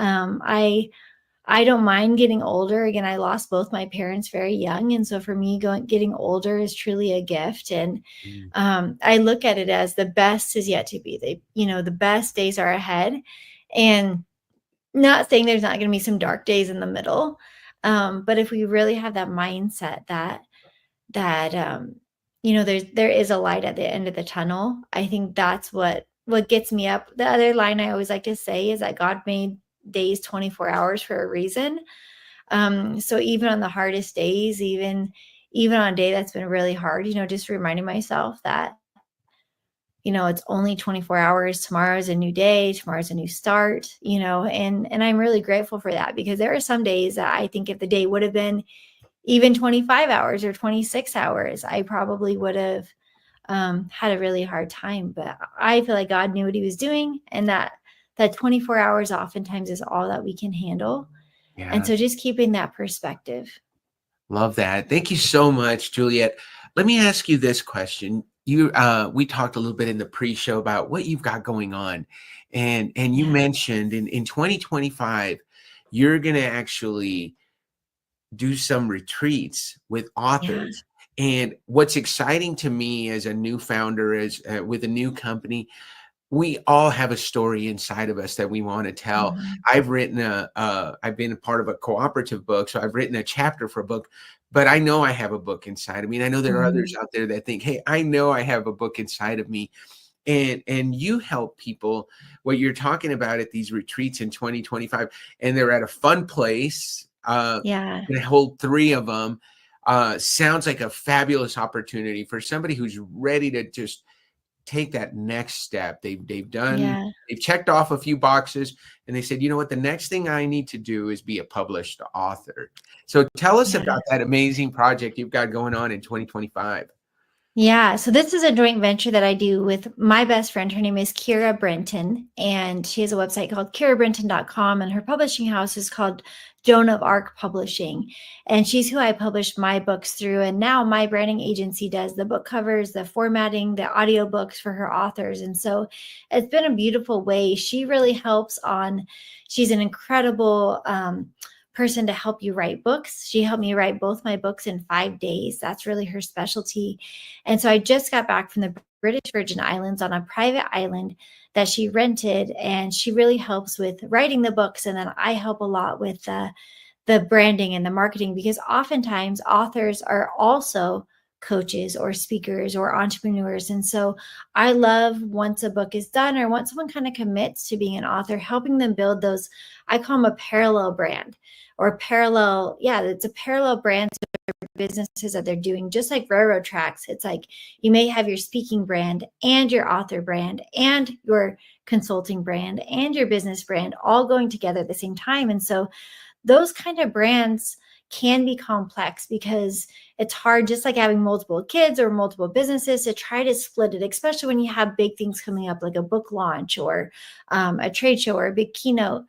[SPEAKER 2] I don't mind getting older. Again, I lost both my parents very young, and so for me, getting older is truly a gift. And
[SPEAKER 1] Mm.
[SPEAKER 2] I look at it as the best is yet to be. The best days are ahead, and not saying there's not going to be some dark days in the middle, but if we really have that mindset that there is a light at the end of the tunnel, I think that's what gets me up. The other line I always like to say is that God made days 24 hours for a reason. So even on the hardest days, even on a day that's been really hard, just reminding myself that it's only 24 hours. Tomorrow's a new day. Tomorrow's a new start, and I'm really grateful for that, because there are some days that I think if the day would have been even 25 hours or 26 hours, I probably would have had a really hard time. But I feel like God knew what he was doing, and that 24 hours oftentimes is all that we can handle. And
[SPEAKER 1] Yeah.
[SPEAKER 2] so just keeping that perspective.
[SPEAKER 1] Love that. Thank you so much, Juliet. Let me ask you this question. We talked a little bit in the pre-show about what you've got going on. And you
[SPEAKER 2] Yeah.
[SPEAKER 1] mentioned in 2025, you're going to actually do some retreats with
[SPEAKER 2] Yeah.
[SPEAKER 1] authors. And what's exciting to me as a new founder, is with a new company, we all have a story inside of us that we want to tell.
[SPEAKER 2] Mhm.
[SPEAKER 1] I've been a part of a cooperative book, so I've written a chapter for a book, but I know I have a book inside of me. And I know there are others
[SPEAKER 2] Mhm.
[SPEAKER 1] out there that think, hey, I know I have a book inside of me. And you help people, what you're talking about at these retreats in 2025, and they're at a fun place.
[SPEAKER 2] Yeah.
[SPEAKER 1] Gonna hold 3 of them. Sounds like a fabulous opportunity for somebody who's ready to just take that next step.
[SPEAKER 2] Yeah.
[SPEAKER 1] They've checked off a few boxes, and they said, you know what, the next thing I need to do is be a published author. So tell us
[SPEAKER 2] Yeah.
[SPEAKER 1] about that amazing project you've got going on in 2025.
[SPEAKER 2] Yeah, so this is a joint venture that I do with my best friend. Her name is Kira Brenton, and she has a website called kirabrenton.com, and her publishing house is called Joan of Arc Publishing. And she's who I published my books through. And now my branding agency does the book covers, the formatting, the audiobooks for her authors. And so it's been a beautiful way. She really she's an incredible person to help you write books. She helped me write both my books in 5 days. That's really her specialty. And so I just got back from the British Virgin Islands on a private island that she rented, and she really helps with writing the books. And then I help a lot with the branding and the marketing, because oftentimes authors are also coaches or speakers or entrepreneurs. And so I love, once a book is done or once someone kind of commits to being an author, helping them build those, I call them a parallel brand or it's a parallel brand businesses that they're doing, just like railroad tracks. It's like you may have your speaking brand and your author brand and your consulting brand and your business brand all going together at the same time. And so those kind of brands can be complex, because it's hard, just like having multiple kids or multiple businesses, to try to split it, especially when you have big things coming up like a book launch or a trade show or a big keynote.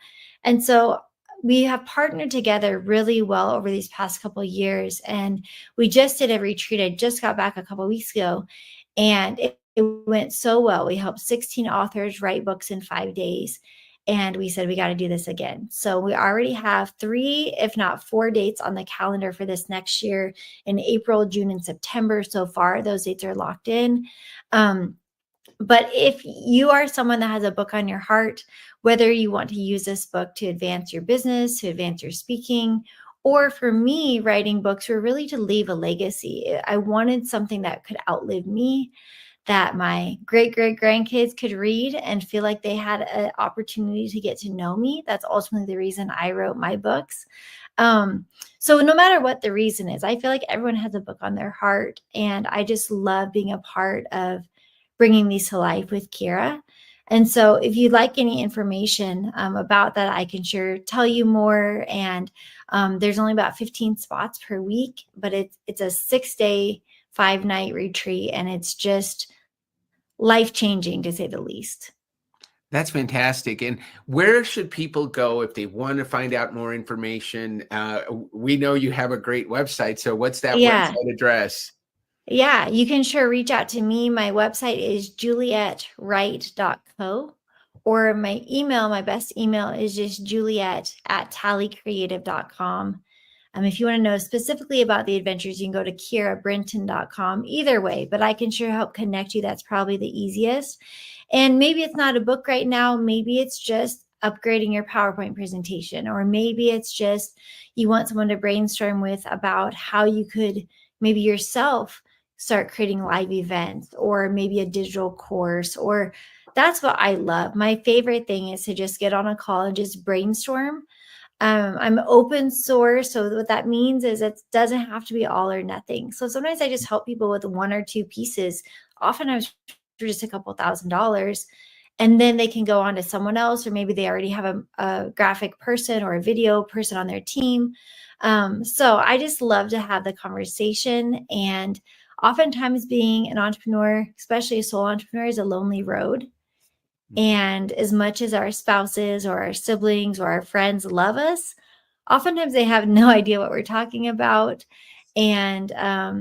[SPEAKER 2] And so we have partnered together really well over these past couple of years. And we just did a retreat. I just got back a couple of weeks ago, And it went so well. We helped 16 authors write books in 5 days. And we said, we got to do this again. So we already have 3, if not 4 dates on the calendar for this next year in April, June, and September. So far, those dates are locked in. But if you are someone that has a book on your heart, whether you want to use this book to advance your business, to advance your speaking, or for me, writing books were really to leave a legacy. I wanted something that could outlive me, that my great grandkids could read and feel like they had an opportunity to get to know me. That's ultimately the reason I wrote my books. So no matter what the reason is, I feel like everyone has a book on their heart, and I just love being a part of bringing these to life with Kira. And so if you'd like any information about that, I can sure tell you more. And there's only about 15 spots per week, but it's a 6-day, 5-night retreat, and it's just life-changing, to say the least.
[SPEAKER 1] That's fantastic. And where should people go if they want to find out more information? We know you have a great website. So what's that
[SPEAKER 2] Yeah.
[SPEAKER 1] website address?
[SPEAKER 2] Yeah, you can sure reach out to me. My website is julietwright.co, or my best email is just juliet@tallycreative.com. If you want to know specifically about the adventures, you can go to kirabrinton.com. Either way, but I can sure help connect you. That's probably the easiest. And maybe it's not a book right now. Maybe it's just upgrading your PowerPoint presentation, or maybe it's just you want someone to brainstorm with about how you could maybe yourself start creating live events, or maybe a digital course. Or that's what I love. My favorite thing is to just get on a call and just brainstorm. I'm open source. So what that means is it doesn't have to be all or nothing. So sometimes I just help people with 1 or 2 pieces, oftentimes for just a couple $1,000s. And then they can go on to someone else, or maybe they already have a graphic person or a video person on their team. So I just love to have the conversation. And oftentimes being an entrepreneur, especially a solo entrepreneur, is a lonely road. And as much as our spouses or our siblings or our friends love us, oftentimes they have no idea what we're talking about. And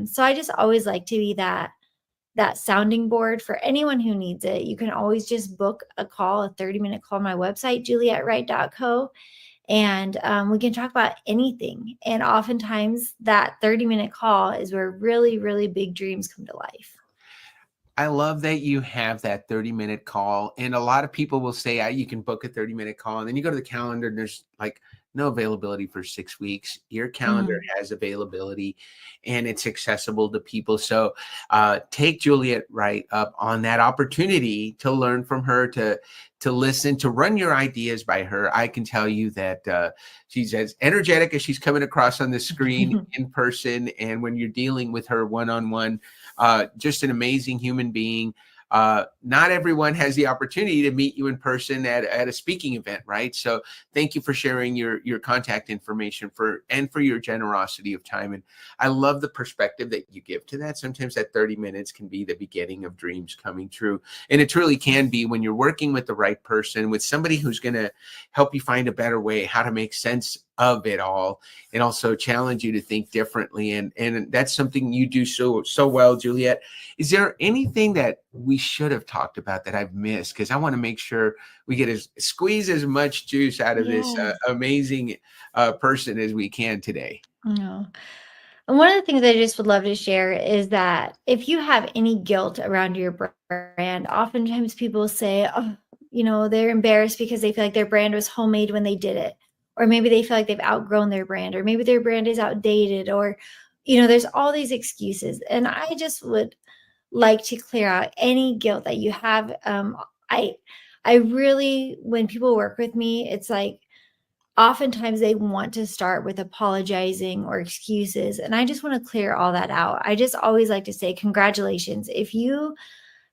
[SPEAKER 2] so I just always like to be that sounding board for anyone who needs it. You can always just book a call, a 30-minute call on my website, julietwright.co. And we can talk about anything. And oftentimes that 30-minute call is where really, really big dreams come to life.
[SPEAKER 1] I love that you have that 30-minute call. And a lot of people will say, you can book a 30-minute call. And then you go to the calendar and there's like no availability for 6 weeks. Your calendar has availability and it's accessible to people. So take Juliet Wright up on that opportunity to learn from her, to listen, to run your ideas by her. I can tell you that she's as energetic as she's coming across on the screen in person. And when you're dealing with her one-on-one, just an amazing human being. Not everyone has the opportunity to meet you in person at a speaking event, right? So thank you for sharing your contact information for your generosity of time. And I love the perspective that you give to that. Sometimes that 30 minutes can be the beginning of dreams coming true. And it truly can be when you're working with the right person, with somebody who's going to help you find a better way, how to make sense of it all, and also challenge you to think differently. And that's something you do so well, Juliet. Is there anything that we should have talked about that I've missed? Because I want to make sure we get squeeze as much juice out of this amazing person as we can today.
[SPEAKER 2] No. And one of the things I just would love to share is that if you have any guilt around your brand, oftentimes people say, they're embarrassed because they feel like their brand was homemade when they did it. Or maybe they feel like they've outgrown their brand, or maybe their brand is outdated, or, there's all these excuses. And I just would like to clear out any guilt that you have. I really, when people work with me, it's like, oftentimes they want to start with apologizing or excuses. And I just want to clear all that out. I just always like to say, congratulations. If you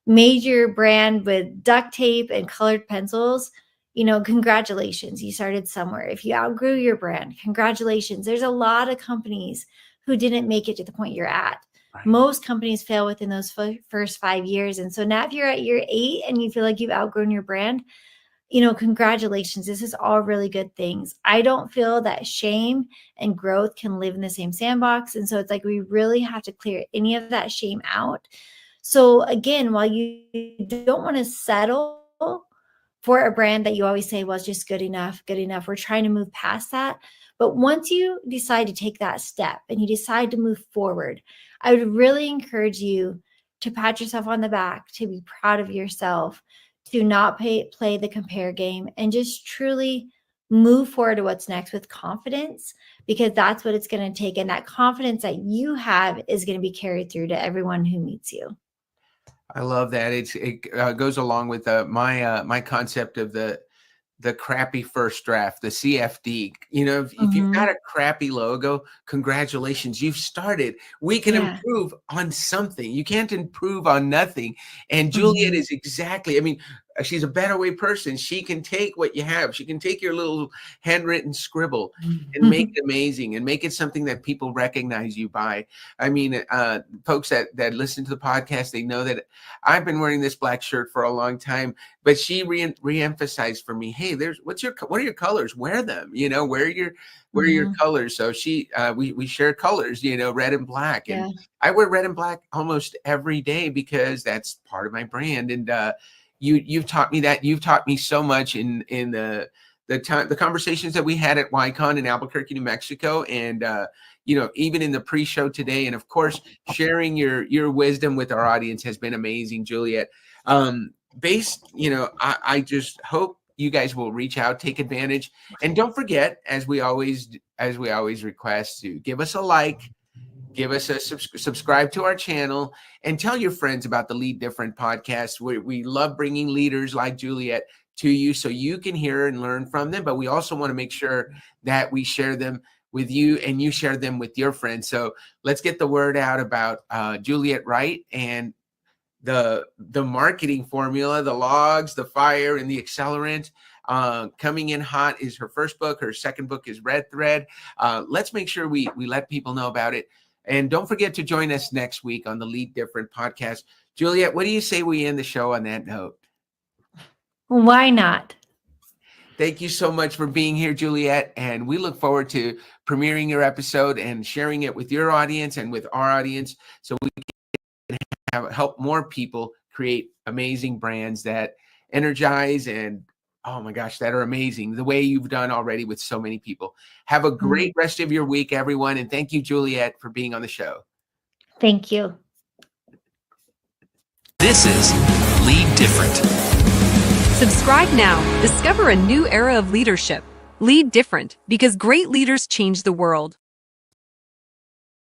[SPEAKER 2] made your brand with duct tape and colored pencils, congratulations. You started somewhere. If you outgrew your brand, congratulations. There's a lot of companies who didn't make it to the point you're at. Right. Most companies fail within those first 5 years. And so now if you're at year 8 and you feel like you've outgrown your brand, congratulations. This is all really good things. I don't feel that shame and growth can live in the same sandbox. And so it's like we really have to clear any of that shame out So again, while you don't want to settle for a brand that you always say was just good enough, we're trying to move past that. But once you decide to take that step and you decide to move forward, I would really encourage you to pat yourself on the back, to be proud of yourself, to not play the compare game, and just truly move forward to what's next with confidence, because that's what it's going to take. And that confidence that you have is going to be carried through to everyone who meets you.
[SPEAKER 1] I love that. It goes along with my concept of the crappy first draft, the CFD. If you've got a crappy logo, congratulations, you've started. We can improve on something. You can't improve on nothing. And Juliet is exactly, she's a better way person. She can take what you have. She can take your little handwritten scribble and make it amazing and make it something that people recognize you by. Folks that listen to the podcast, they know that I've been wearing this black shirt for a long time, but she re-emphasized for me, hey, what are your colors? Wear them, wear your colors. So we share colors, red and black. And I wear red and black almost every day because that's part of my brand. And you've taught me that. You've taught me so much in the conversations that we had at YCon in Albuquerque, New Mexico, and even in the pre-show today, and of course sharing your wisdom with our audience has been amazing, Juliet. I just hope you guys will reach out, take advantage, and don't forget, as we always request, to give us a like, give us a subscribe to our channel, and tell your friends about the Lead Different podcast. We love bringing leaders like Juliet to you so you can hear and learn from them, but we also want to make sure that we share them with you and you share them with your friends. So let's get the word out about Juliet Wright and the marketing formula, the logs, the fire, and the accelerant. Coming in hot is her first book. Her second book is Red Thread. Let's make sure we let people know about it. And don't forget to join us next week on the Lead Different podcast. Juliet, what do you say we end the show on that note?
[SPEAKER 2] Why not?
[SPEAKER 1] Thank you so much for being here, Juliet. And we look forward to premiering your episode and sharing it with your audience and with our audience so we can help more people create amazing brands that energize and, oh my gosh, that are amazing the way you've done already with so many people. Have a great rest of your week, everyone. And thank you, Juliet, for being on the show.
[SPEAKER 2] Thank you.
[SPEAKER 3] This is Lead Different.
[SPEAKER 4] Subscribe now. Discover a new era of leadership. Lead different because great leaders change the world.